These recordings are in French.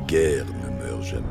guerre ne meurt jamais.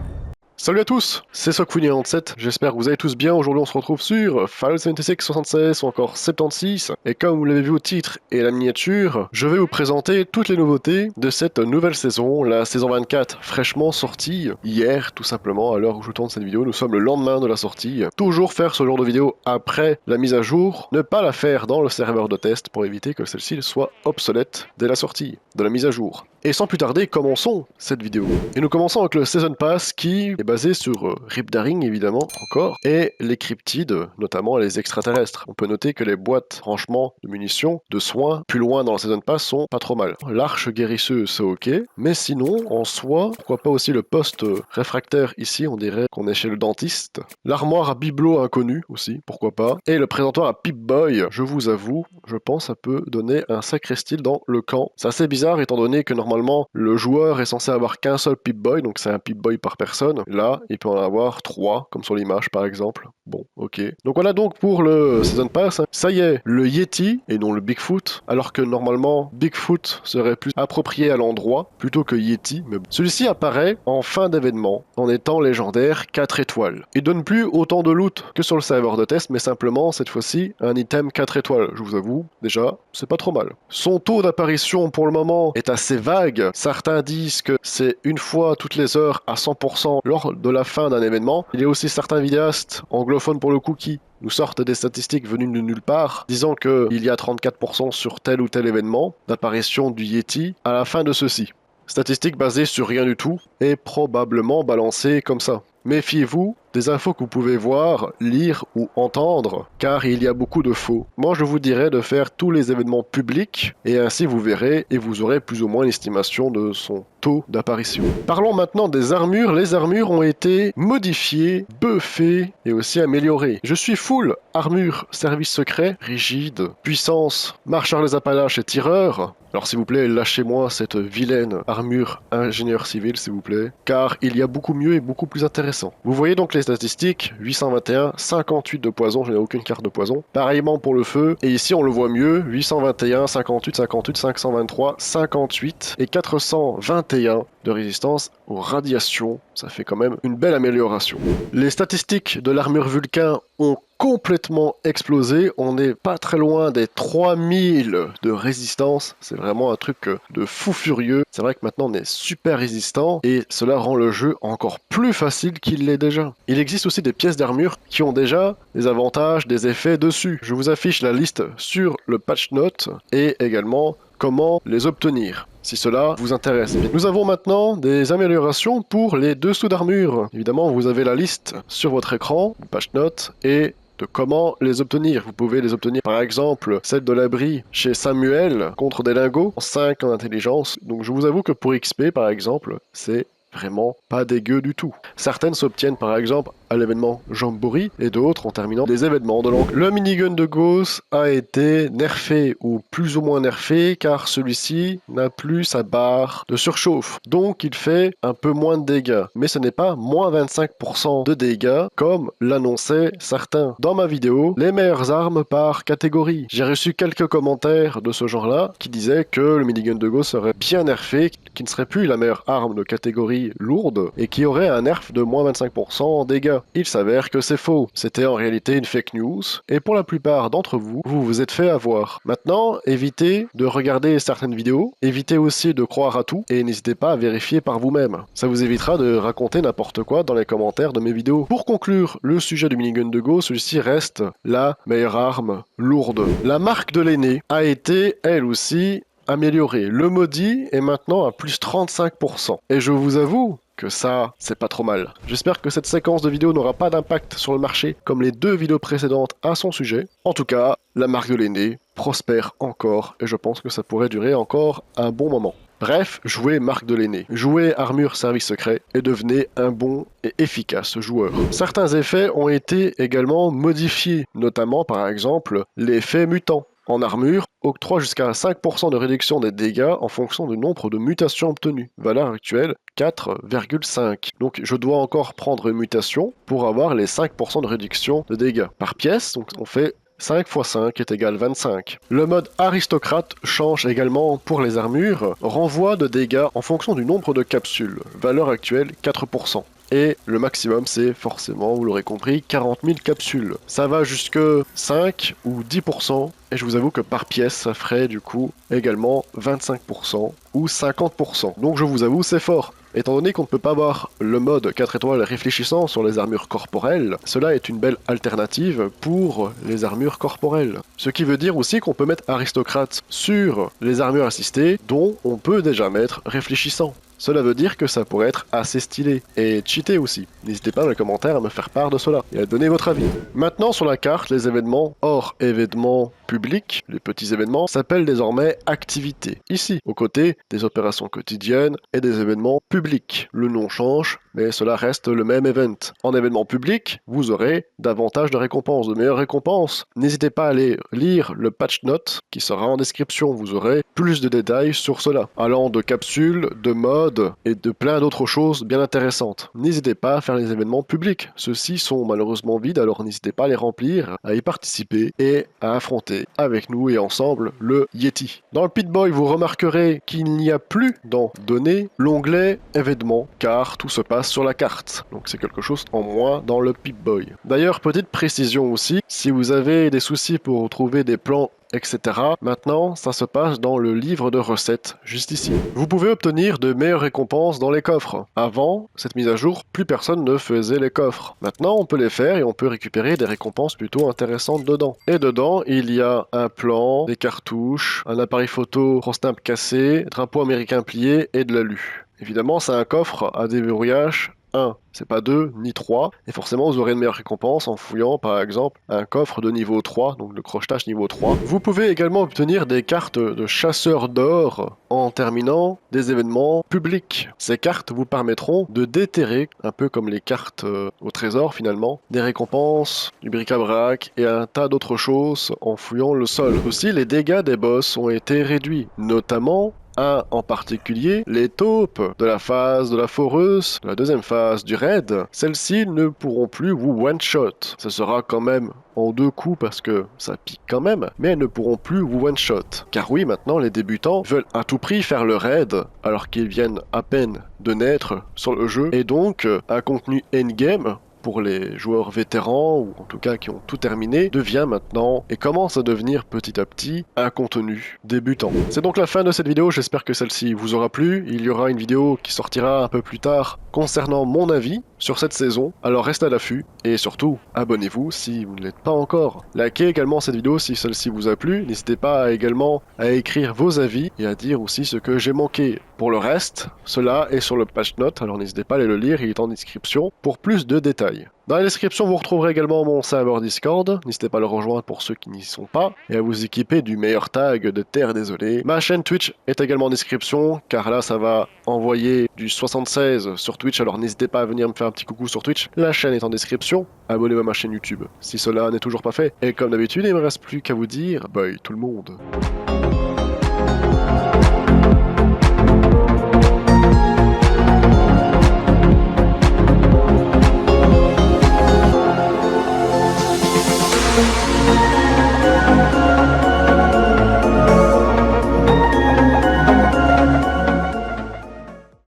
Salut à tous, c'est Sokfuni97, j'espère que vous allez tous bien. Aujourd'hui on se retrouve sur Final Fantasy 76 ou encore 76, et comme vous l'avez vu au titre et à la miniature, je vais vous présenter toutes les nouveautés de cette nouvelle saison, la saison 24, fraîchement sortie hier tout simplement. À l'heure où je tourne cette vidéo, nous sommes le lendemain de la sortie. Toujours faire ce genre de vidéo après la mise à jour, ne pas la faire dans le serveur de test pour éviter que celle-ci soit obsolète dès la sortie de la mise à jour. Et sans plus tarder, commençons cette vidéo. Et nous commençons avec le Season Pass qui est basé sur Rip Daring évidemment, encore, et les cryptides, notamment les extraterrestres. On peut noter que les boîtes, franchement, de munitions, de soins, plus loin dans le Season Pass sont pas trop mal. L'arche guérisseuse, c'est ok, mais sinon, en soi, pourquoi pas aussi le poste réfractaire ici, on dirait qu'on est chez le dentiste. L'armoire à bibelot inconnu aussi, pourquoi pas. Et le présentoir à Pip-Boy, je vous avoue, je pense ça peut donner un sacré style dans le camp. C'est assez bizarre étant donné que normalement, le joueur est censé avoir qu'un seul Pip-Boy, donc c'est un Pip-Boy par personne. Là, il peut en avoir 3, comme sur l'image par exemple. Bon, ok. Donc voilà donc pour le Season Pass. Ça y est, le Yeti, et non le Bigfoot, alors que normalement, Bigfoot serait plus approprié à l'endroit, plutôt que Yeti. Mais bon. Celui-ci apparaît en fin d'événement, en étant légendaire 4 étoiles. Il donne plus autant de loot que sur le serveur de test, mais simplement, cette fois-ci, un item 4 étoiles. Je vous avoue, déjà, c'est pas trop mal. Son taux d'apparition pour le moment est assez vague. Certains disent que c'est une fois toutes les heures à 100% lors de la fin d'un événement. Il y a aussi certains vidéastes, anglophones pour le coup, qui nous sortent des statistiques venues de nulle part, disant qu'il y a 34% sur tel ou tel événement d'apparition du Yeti à la fin de ceci. Statistiques basées sur rien du tout et probablement balancées comme ça. Méfiez-vous des infos que vous pouvez voir, lire ou entendre, car il y a beaucoup de faux. Moi, je vous dirais de faire tous les événements publics, et ainsi vous verrez, et vous aurez plus ou moins l'estimation de son taux d'apparition. Parlons maintenant des armures. Les armures ont été modifiées, buffées, et aussi améliorées. Je suis full armure service secret, rigide, puissance, marcheur des Appalaches et tireur. Alors s'il vous plaît, lâchez-moi cette vilaine armure ingénieur civil, s'il vous plaît, car il y a beaucoup mieux et beaucoup plus intéressant. Vous voyez donc les statistiques, 821, 58 de poison, je n'ai aucune carte de poison. Pareillement pour le feu, et ici on le voit mieux, 821, 58, 58, 523, 58 et 421 de résistance aux radiations. Ça fait quand même une belle amélioration. Les statistiques de l'armure Vulcain ont complètement explosé. On n'est pas très loin des 3000 de résistance. C'est vraiment un truc de fou furieux. C'est vrai que maintenant on est super résistant et cela rend le jeu encore plus facile qu'il l'est déjà. Il existe aussi des pièces d'armure qui ont déjà des avantages, des effets dessus. Je vous affiche la liste sur le patch note et également comment les obtenir, si cela vous intéresse. Nous avons maintenant des améliorations pour les dessous d'armure. Évidemment, vous avez la liste sur votre écran, patch note, et de comment les obtenir. Vous pouvez les obtenir par exemple celle de l'abri chez Samuel contre des lingots, 5 en intelligence. Donc je vous avoue que pour XP par exemple, c'est vraiment pas dégueu du tout. Certaines s'obtiennent par exemple à l'événement Jamboree et d'autres en terminant des événements de l'oncle. Le minigun de Gauss a été nerfé ou plus ou moins nerfé car celui-ci n'a plus sa barre de surchauffe. Donc il fait un peu moins de dégâts. Mais ce n'est pas moins 25% de dégâts comme l'annonçaient certains. Dans ma vidéo, les meilleures armes par catégorie. J'ai reçu quelques commentaires de ce genre-là qui disaient que le minigun de Gauss serait bien nerfé, qui ne serait plus la meilleure arme de catégorie lourde et qui aurait un nerf de moins 25% en dégâts. Il s'avère que c'est faux. C'était en réalité une fake news et pour la plupart d'entre vous, vous vous êtes fait avoir. Maintenant, évitez de regarder certaines vidéos, évitez aussi de croire à tout et n'hésitez pas à vérifier par vous-même. Ça vous évitera de raconter n'importe quoi dans les commentaires de mes vidéos. Pour conclure le sujet du minigun de Gauss, celui-ci reste la meilleure arme lourde. La marque de l'aîné a été, elle aussi, amélioré. Le maudit est maintenant à plus 35%. Et je vous avoue que ça, c'est pas trop mal. J'espère que cette séquence de vidéos n'aura pas d'impact sur le marché comme les 2 vidéos précédentes à son sujet. En tout cas, la marque de l'aîné prospère encore et je pense que ça pourrait durer encore un bon moment. Bref, jouez marque de l'aîné, jouez armure service secret et devenez un bon et efficace joueur. Certains effets ont été également modifiés, notamment par exemple l'effet mutant. En armure, octroie jusqu'à 5% de réduction des dégâts en fonction du nombre de mutations obtenues. Valeur actuelle 4,5. Donc je dois encore prendre une mutation pour avoir les 5% de réduction de dégâts par pièce. Donc on fait 5 x 5 est égal 25. Le mode aristocrate change également pour les armures, renvoi de dégâts en fonction du nombre de capsules, valeur actuelle 4%. Et le maximum, c'est forcément, vous l'aurez compris, 40 000 capsules. Ça va jusque 5 ou 10%, et je vous avoue que par pièce, ça ferait du coup également 25% ou 50%. Donc je vous avoue, c'est fort. Étant donné qu'on ne peut pas avoir le mode 4 étoiles réfléchissant sur les armures corporelles, cela est une belle alternative pour les armures corporelles. Ce qui veut dire aussi qu'on peut mettre aristocrate sur les armures assistées, dont on peut déjà mettre réfléchissant. Cela veut dire que ça pourrait être assez stylé et cheaté aussi. N'hésitez pas dans les commentaires à me faire part de cela et à donner votre avis. Maintenant sur la carte, les événements hors événements publics, les petits événements, s'appellent désormais activités. Ici, aux côtés des opérations quotidiennes et des événements publics. Le nom change, mais cela reste le même event. En événement public, vous aurez davantage de récompenses, de meilleures récompenses. N'hésitez pas à aller lire le patch note qui sera en description. Vous aurez plus de détails sur cela, allant de capsules, de modes et de plein d'autres choses bien intéressantes. N'hésitez pas à faire les événements publics. Ceux-ci sont malheureusement vides, alors n'hésitez pas à les remplir, à y participer et à affronter avec nous et ensemble le Yeti. Dans le Pip-Boy, vous remarquerez qu'il n'y a plus dans Données l'onglet événements, car tout se passe sur la carte. Donc c'est quelque chose en moins dans le Pip-Boy. D'ailleurs, petite précision aussi, si vous avez des soucis pour trouver des plans etc. Maintenant, ça se passe dans le livre de recettes, juste ici. Vous pouvez obtenir de meilleures récompenses dans les coffres. Avant cette mise à jour, plus personne ne faisait les coffres. Maintenant, on peut les faire et on peut récupérer des récompenses plutôt intéressantes dedans. Et dedans, il y a un plan, des cartouches, un appareil photo Prosnap cassé, drapeau américain plié et de l'alu. Évidemment, c'est un coffre à déverrouillage 1. C'est pas 2 ni 3, et forcément vous aurez une meilleure récompense en fouillant par exemple un coffre de niveau 3, donc de crochetage niveau 3. Vous pouvez également obtenir des cartes de chasseurs d'or en terminant des événements publics. Ces cartes vous permettront de déterrer, un peu comme les cartes au trésor finalement, des récompenses, du bric-à-brac et un tas d'autres choses en fouillant le sol. Aussi les dégâts des boss ont été réduits, notamment un en particulier, les taupes de la phase de la foreuse, de la deuxième phase du raid, celles-ci ne pourront plus vous one-shot. Ce sera quand même en 2 coups parce que ça pique quand même, mais elles ne pourront plus vous one-shot. Car oui, maintenant les débutants veulent à tout prix faire le raid alors qu'ils viennent à peine de naître sur le jeu, et donc un contenu endgame pour les joueurs vétérans, ou en tout cas qui ont tout terminé, devient maintenant et commence à devenir petit à petit un contenu débutant. C'est donc la fin de cette vidéo, j'espère que celle-ci vous aura plu. Il y aura une vidéo qui sortira un peu plus tard concernant mon avis sur cette saison, alors restez à l'affût, et surtout, abonnez-vous si vous ne l'êtes pas encore. Likez également cette vidéo si celle-ci vous a plu, n'hésitez pas également à écrire vos avis et à dire aussi ce que j'ai manqué. Pour le reste, cela est sur le patch note, alors n'hésitez pas à aller le lire, il est en description pour plus de détails. Dans la description, vous retrouverez également mon serveur Discord, n'hésitez pas à le rejoindre pour ceux qui n'y sont pas, et à vous équiper du meilleur tag de Terre Désolée. Ma chaîne Twitch est également en description, car là ça va envoyer du 76 sur Twitch, alors n'hésitez pas à venir me faire un petit coucou sur Twitch. La chaîne est en description, abonnez-vous à ma chaîne YouTube si cela n'est toujours pas fait. Et comme d'habitude, il ne me reste plus qu'à vous dire, bye tout le monde.